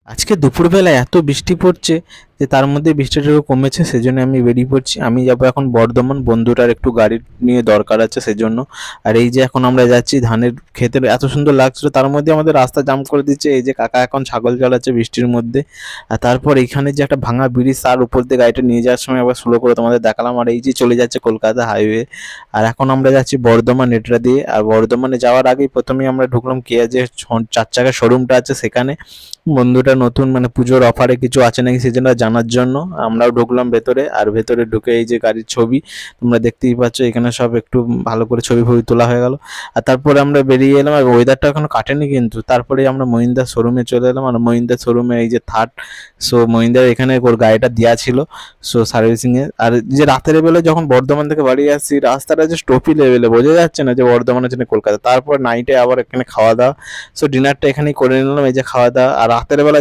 আজকে দুপুরবেলা এত বৃষ্টি পড়ছে যে তার মধ্যে বৃষ্টিটা একটু কমেছে, সেজন্য আমি বেরিয়ে পড়ছি। আমি যাবো এখন বর্ধমান, বন্ধুটার একটু গাড়ি নিয়ে দরকার আছে সেজন্য। আর এই যে এখন আমরা যাচ্ছি ধানের ক্ষেতের, এত সুন্দর লাগছিল, তার মধ্যে আমাদের রাস্তা জাম করে দিচ্ছে এই যে কাকা এখন ছাগল চড়াচ্ছে বৃষ্টির মধ্যে। আর তারপর এখানে যে একটা ভাঙা ব্রিজ, তার উপর দিয়ে গাড়িটা নিয়ে যাওয়ার সময় আবার স্লো করে তোমাদের দেখালাম। আর এই যে চলে যাচ্ছে কলকাতা হাইওয়ে। আর এখন আমরা যাচ্ছি বর্ধমান এটা দিয়ে। আর বর্ধমানে যাওয়ার আগেই প্রথমেই আমরা ঢুকলাম কেয়া যে চার চাকার শোরুমটা আছে সেখানে। বন্ধুটা নতুন মানে পুজোর অফারে কিছু আছে নাকি সেজন্য জানার জন্য আমরাও ঢুকলাম ভেতরে। আর ভেতরে ঢুকে এই যে গাড়ির ছবি তোমরা দেখতেই পাচ্ছ, এখানে সব একটু ভালো করে ছবি ফবি তোলা হয়ে গেল। আর তারপরে আমরা বেরিয়ে এলাম, আর ওয়েদারটা এখনো কাটেনি কিন্তু। তারপরে আমরা মহিন্দ্রা শোরুমে চলে এলাম, আর মহিন্দ্রা শোরুমে এই যে থার্ড, সো মহিন্দ্রার এখানে ওর গাড়িটা দেওয়া ছিল সো সার্ভিসিংয়ে। আর যে রাতের বেলা যখন বর্ধমান থেকে বাড়ি আসছি, রাস্তাটা যে স্টোপি লেভেলে, বোঝা যাচ্ছে না যে বর্ধমানের জন্য কলকাতা। তারপর নাইটে আবার এখানে খাওয়া দাওয়া, সো ডিনারটা এখানেই করে নিলাম, এই যে খাওয়া দাওয়া। আর রাতের বেলা